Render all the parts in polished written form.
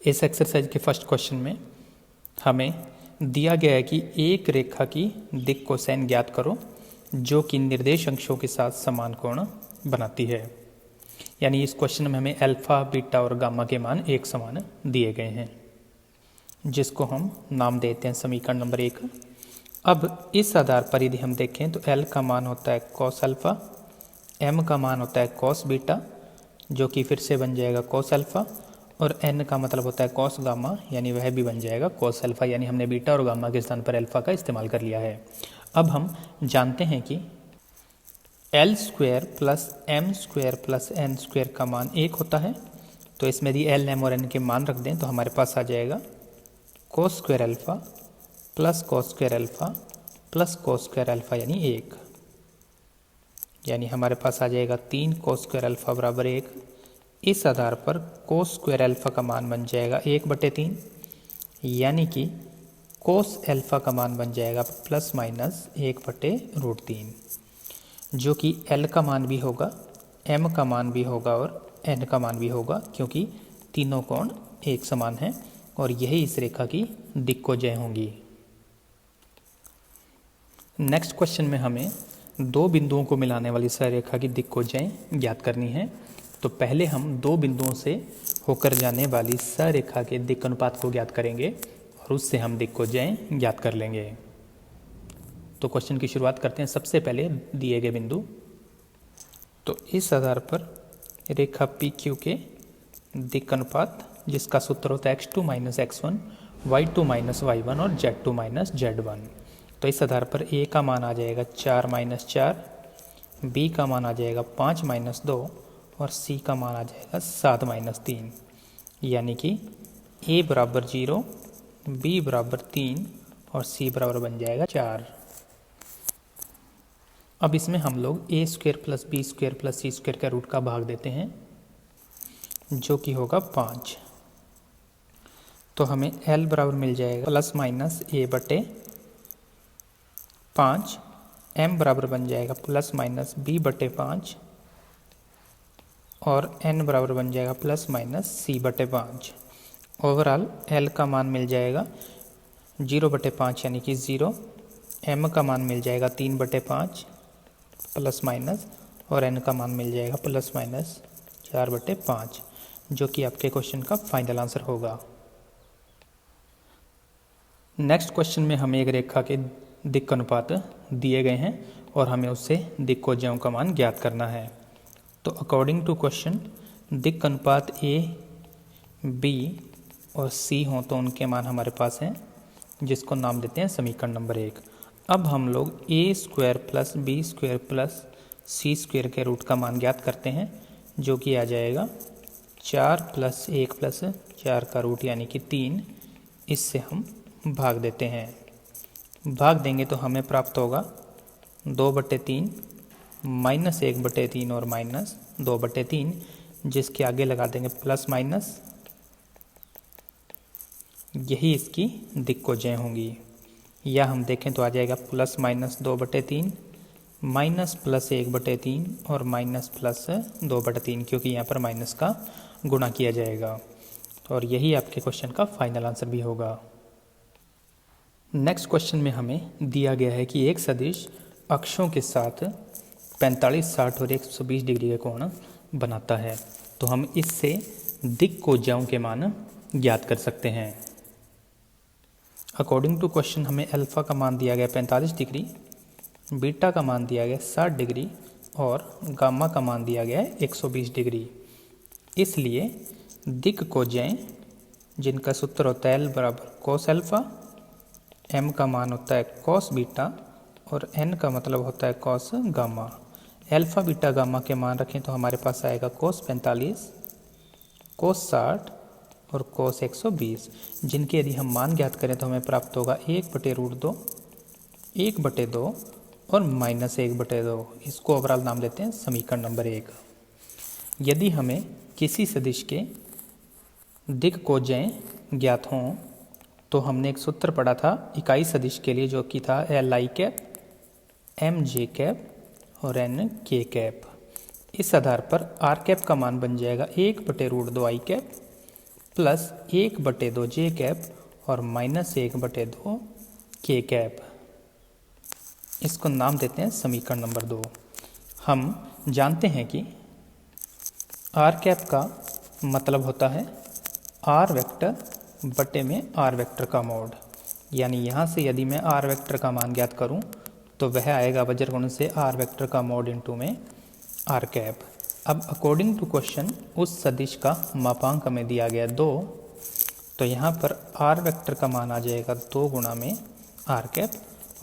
इस एक्सरसाइज के first question में हमें दिया गया है कि एक रेखा की दिक् कोसाइन ज्ञात करो जो कि निर्देश अंशों के साथ समान कोण बनाती है। यानी इस क्वेश्चन में हमें अल्फा, बीटा और गामा के मान एक समान दिए गए हैं, जिसको हम नाम देते हैं समीकरण नंबर 1। अब इस आधार पर यदि हम देखें तो L का मान होता है कॉस अल्फा, M का मान होता है कॉस बीटा जो कि फिर से बन जाएगा कॉस अल्फा, और N का मतलब होता है कॉस गामा यानी वह भी बन जाएगा कॉस अल्फा। यानी हमने बीटा और गामा के स्थान पर अल्फा का इस्तेमाल कर लिया है। अब हम जानते हैं कि L square plus M square plus N square का मान 1 होता है। तो इसमें यदि L, M और N के मान रख दें तो हमारे पास आ जाएगा cos square alpha plus cos square alpha plus cos square alpha यानी 1। यानी हमारे पास आ जाएगा 3 कोस स्क्वायर अल्फा बराबर 1। इस आधार पर कोस स्क्वायर अल्फा का मान बन जाएगा 1/3, यानी कि कोस अल्फा का मान बन जाएगा प्लस माइनस 1/√3, जो कि L का मान भी होगा, M का मान भी होगा और N का मान भी होगा, क्योंकि तीनों कोण एक समान हैं और यही इस रेखा की दिक्कोजय होंगी। नेक्स्ट क्वेश्चन में हमें दो बिंदुओं को मिलाने वाली सरेखा की दिक्कोजय ज्ञात करनी है। तो पहले हम दो बिंदुओं से होकर जाने वाली सरेखा के दिक् अनुपात को ज्ञात करेंगे और उससे हम दिक्कोजय ज्ञात कर लेंगे। तो क्वेश्चन की शुरुआत करते हैं। सबसे पहले दिए गए बिंदु, तो इस आधार पर रेखा पी क्यू के दिक् अनुपात जिसका सूत्र होता है x2 - x1, y2 - y1 और z2 - z1। तो इस आधार पर a का मान आ जाएगा 4 - 4, b का मान आ जाएगा 5 - 2 और c का मान आ जाएगा 7 - 3। यानी कि a बराबर 0, b बराबर 3 और c बराबर बन जाएगा 4। अब इसमें हम लोग a square plus B square plus C square का रूट का भाग देते हैं, जो कि होगा 5। तो हमें L बराबर मिल जाएगा प्लस माइनस a/5, M बराबर बन जाएगा प्लस माइनस b/5 और N बराबर बन जाएगा plus minus c/5। Overall L का मान मिल जाएगा 0/5 यानी कि 0, M का मान मिल जाएगा 3/5 प्लस माइनस और N का मान मिल जाएगा प्लस माइनस 4/5, जो कि आपके क्वेश्चन का फाइनल आंसर होगा। नेक्स्ट क्वेश्चन में हमें एक रेखा के दिक् अनुपात दिए गए हैं और हमें उससे दिक्कोजयों का मान ज्ञात करना है। तो अकॉर्डिंग टू क्वेश्चन दिक् अनुपात A, B और C हों तो उनके मान हमारे पास हैं, जिसको नाम देते हैं समीकरण नंबर 1। अब हम लोग a square plus B square plus C square के रूट का मान ज्ञात करते हैं, जो कि आ जाएगा 4 + 1 + 4 का रूट यानी कि 3। इससे हम भाग देते हैं। भाग देंगे तो हमें प्राप्त होगा 2/3 माइनस 1/3 और माइनस 2/3, जिसके आगे लगा देंगे प्लस माइनस। यही इसकी दिक्कोजय होंगी। या हम देखें तो आ जाएगा प्लस माइनस 2/3 माइनस प्लस 1/3 और माइनस प्लस 2/3, क्योंकि यहाँ पर माइनस का गुणा किया जाएगा। और यही आपके क्वेश्चन का फाइनल आंसर भी होगा। नेक्स्ट क्वेश्चन में हमें दिया गया है कि एक सदिश अक्षों के साथ 45, 60 और 120 डिग्री का कोण बनाता है। तो हम इससे दिक्कोजयों के मान ज्ञात कर सकते हैं। अकॉर्डिंग टू क्वेश्चन हमें अल्फा का मान दिया गया 45 डिग्री, बीटा का मान दिया गया 60 डिग्री और गामा का मान दिया गया है 120 डिग्री। इसलिए दिक्कोजय जिनका सूत्र होता है L बराबर कोस अल्फा, M का मान होता है कोस बीटा और N का मतलब होता है cos gamma. Alpha, beta, gamma के मान रखें तो हमारे पास आएगा कोस 45, कोस 60 और कोस 120, जिनके यदि हम मान ज्ञात करें तो हमें प्राप्त होगा 1/√2, 1/2 और माइनस 1/2। इसको ओवरऑल नाम देते हैं समीकरण नंबर 1। यदि हमें किसी सदिश के दिक्कोजय ज्ञात हों तो हमने एक सूत्र पढ़ा था इकाई सदिश के लिए, जो कि था Li⁻, Mj और Nk। इस आधार पर r का मान बन जाएगा 1/√2i प्लस 1/2 जे कैप और माइनस 1/2 के कैप। इसको नाम देते हैं समीकरण नंबर 2। हम जानते हैं कि आर कैप का मतलब होता है आर वेक्टर बटे में आर वेक्टर का मोड, यानी यहाँ से यदि मैं आर वेक्टर का मान ज्ञात करूँ तो वह आएगा वज्र गुण से आर वेक्टर का मोड इंटू में आर कैप। अब अकॉर्डिंग टू क्वेश्चन उस सदिश का मापांक हमें दिया गया 2, तो यहाँ पर आर वेक्टर का मान आ जाएगा 2 गुणा में आर कैप,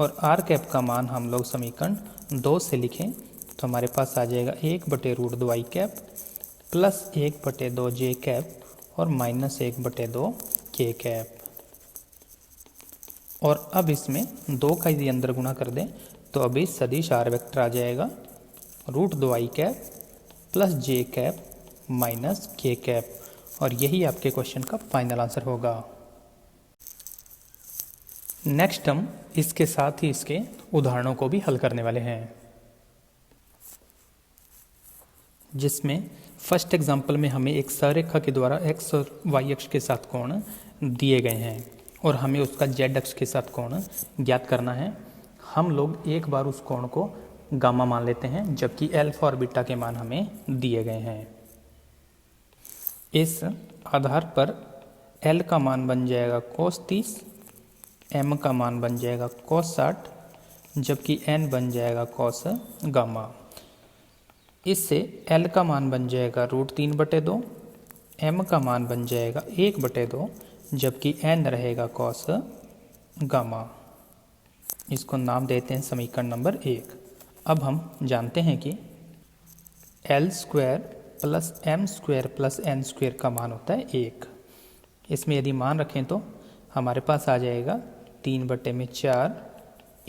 और आर कैप का मान हम लोग समीकरण 2 से लिखें तो हमारे पास आ जाएगा 1/√2 आई कैप प्लस 1/2 जे कैप और माइनस 1/2 के कैप। और अब इसमें 2 का यदि अंदर गुणा कर दें तो अभी सदिश आर वेक्टर आ जाएगा √2 आई कैप प्लस जे कैप माइनस के कैप, और यही आपके क्वेश्चन का फाइनल आंसर होगा। नेक्स्ट हम इसके साथ ही इसके उदाहरणों को भी हल करने वाले हैं, जिसमें फर्स्ट एग्जाम्पल में हमें एक संरेखा के द्वारा x और y अक्ष के साथ कोण दिए गए हैं और हमें उसका z अक्ष के साथ कोण ज्ञात करना है। हम लोग एक बार उस कोण को गामा मान लेते हैं, जबकि अल्फा और बीटा के मान हमें दिए गए हैं। इस आधार पर L का मान बन जाएगा cos 30, M का मान बन जाएगा cos 60, जबकि N बन जाएगा cos गामा। इससे L का मान बन जाएगा √3/2, M का मान बन जाएगा 1/2, जबकि N रहेगा cos गामा। इसको नाम देते हैं समीकरण नंबर 1। अब हम जानते हैं कि L² plus M² plus N² का मान होता है 1। इसमें यदि मान रखें तो हमारे पास आ जाएगा 3/4,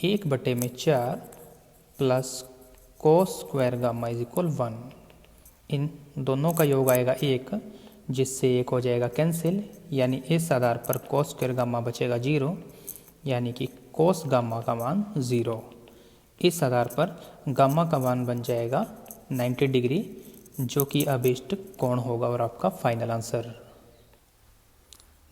1/4 plus cos² gamma is equal 1। इन दोनों का योग आएगा 1, जिससे 1 हो जाएगा कैंसिल, यानी इस आधार पर cos² गामा बचेगा 0, यानी कि cos गामा का मान 0। इस आधार पर गामा का मान बन जाएगा 90 डिग्री, जो कि अभिष्ट कोण होगा और आपका फाइनल आंसर।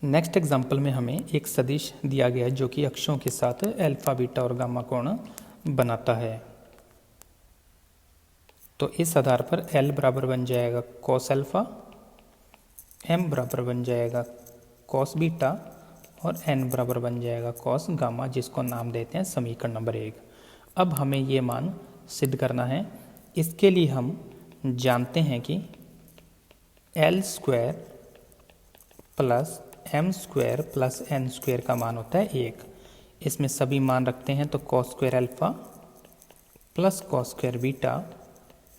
नेक्स्ट एग्जाम्पल में हमें एक सदिश दिया गया है जो कि अक्षों के साथ अल्फा बीटा और गामा कोण बनाता है। तो इस आधार पर L बराबर बन जाएगा cos अल्फा, M बराबर बन जाएगा cos बीटा और N बराबर बन जाएगा cos गामा, जिसको नाम देते हैं समीकरण नंबर 1। अब हमें ये मान सिद्ध करना है। इसके लिए हम जानते हैं कि L² plus M² plus N² का मान होता है 1। इसमें सभी मान रखते हैं तो cos² alpha plus cos² beta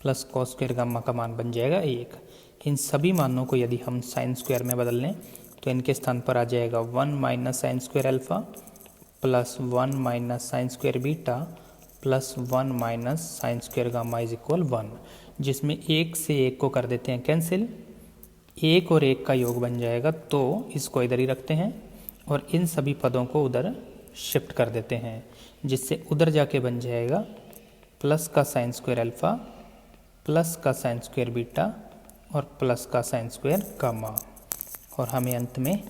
plus cos² gamma का मान बन जाएगा 1। इन सभी मानों को यदि हम sin² में बदल लें तो इनके स्थान पर आ जाएगा 1 minus sin² alpha plus 1 minus sin² beta plus 1 minus sin² gamma is equal 1, जिसमें 1 से 1 को कर देते हैं कैंसिल, 1 और 1 का योग बन जाएगा, तो इसको इधर ही रखते हैं और इन सभी पदों को उधर शिफ्ट कर देते हैं, जिससे उधर जाके बन जाएगा प्लस का sin² अल्फा प्लस का sin² बीटा और प्लस का sin² गामा। और हमें अंत में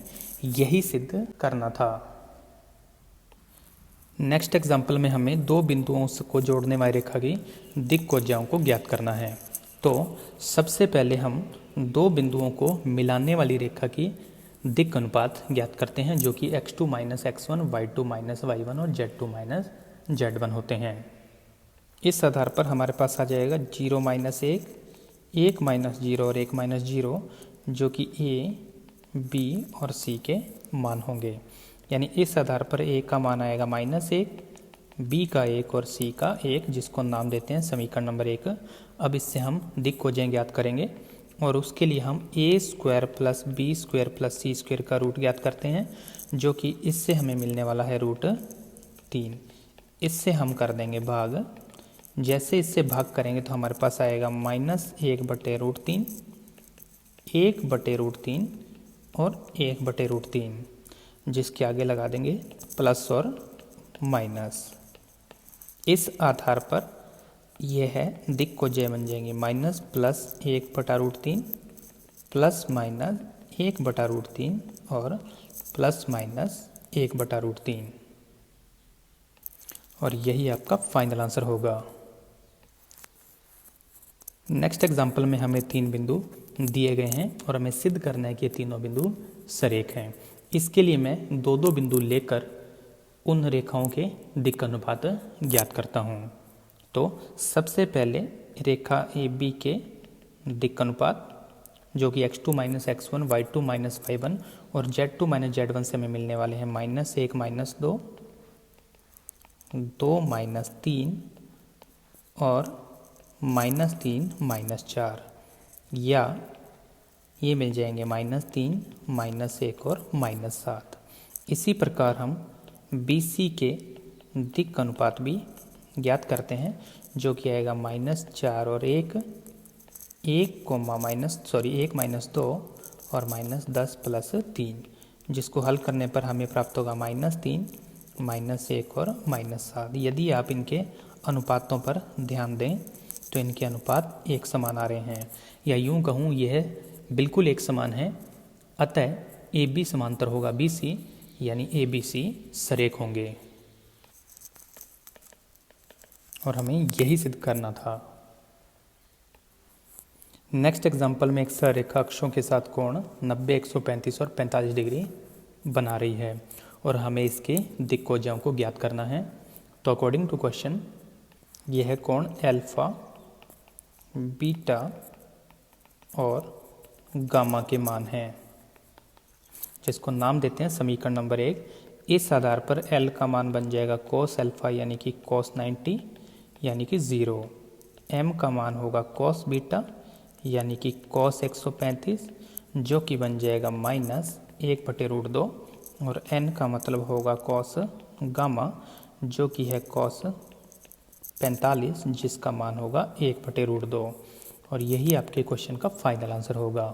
यही सिद्ध करना था। नेक्स्ट एग्जाम्पल में हमें 2 बिंदुओं को जोड़ने वाली रेखा की दिक्कोज्याओं को ज्ञात करना है। तो सबसे पहले हम 2 बिंदुओं को मिलाने वाली रेखा की दिक् अनुपात ज्ञात करते हैं, जो कि x2 minus x1, y2 minus y1 और z2 माइनस z1 होते हैं। इस आधार पर हमारे पास आ जाएगा 0 माइनस 1, 1 माइनस 0 और 1 माइनस 0, जो कि a, b और c के मान होंगे। यानी इस आधार पर a का मान आएगा -1, b का 1 और c का 1, जिसको नाम देते हैं समीकरण नंबर 1। अब इससे हम दिक्कोज्याएं ज्ञात करेंगे और उसके लिए हम a² plus b² plus c² का रूट ज्ञात करते हैं, जो कि इससे हमें मिलने वाला है √3। इससे हम कर देंगे भाग। जैसे इससे भाग करेंगे तो हमारे पास आएगा -1/√3, 1/√3 और 1/√3, जिसके आगे लगा देंगे प्लस और माइनस। इस आधार पर यह है दिक्कोज्या बन जाएंगे -+1/√3 प्लस माइनस 1/√3 और प्लस माइनस 1/√3, और यही आपका फाइनल आंसर होगा। नेक्स्ट एग्जाम्पल में हमें 3 बिंदु दिए गए हैं और हमें सिद्ध करना है कि ये तीनों बिंदु सरेख हैं। इसके लिए मैं 2-2 बिंदु लेकर उन रेखाओं के दिक् अनुपात ज्ञात करता हूँ। तो सबसे पहले रेखा AB के दिक् अनुपात जो कि x2 - x1, y2 - y1 और z2 - z1 से हमें मिलने वाले हैं -1 - 2, 2 - 3 और -3 - 4, या ये मिल जाएंगे -3 -1 और -7। इसी प्रकार हम BC के दिक् अनुपात भी ज्ञात करते हैं जो कि आएगा -4 और 1, 1 - 2 और -10 + 3, जिसको हल करने पर हमें प्राप्त होगा -3 -1 और -7। यदि आप इनके अनुपातों पर ध्यान दें तो इनके अनुपात एक समान आ रहे हैं, या यूं कहूँ यह बिल्कुल एक समान है। अतः AB समांतर होगा BC, यानी ABC सरेख होंगे, और हमें यही सिद्ध करना था। नेक्स्ट एग्जाम्पल में एक सररेखा अक्षों के साथ कोण 90, 135 और 45 डिग्री बना रही है और हमें इसके दिक्कोजों को ज्ञात करना है। तो अकॉर्डिंग टू क्वेश्चन यह कोण अल्फा, बीटा और गामा के मान हैं, जिसको नाम देते हैं समीकरण नंबर 1। इस आधार पर L का मान बन जाएगा cos अल्फा यानी कि cos 90 यानी कि 0, M का मान होगा cos बीटा यानी कि cos 135 जो कि बन जाएगा -1/√2, और N का मतलब होगा cos गामा जो कि है cos 45 जिसका मान होगा 1/√2, और यही आपके क्वेश्चन का फाइनल आंसर होगा।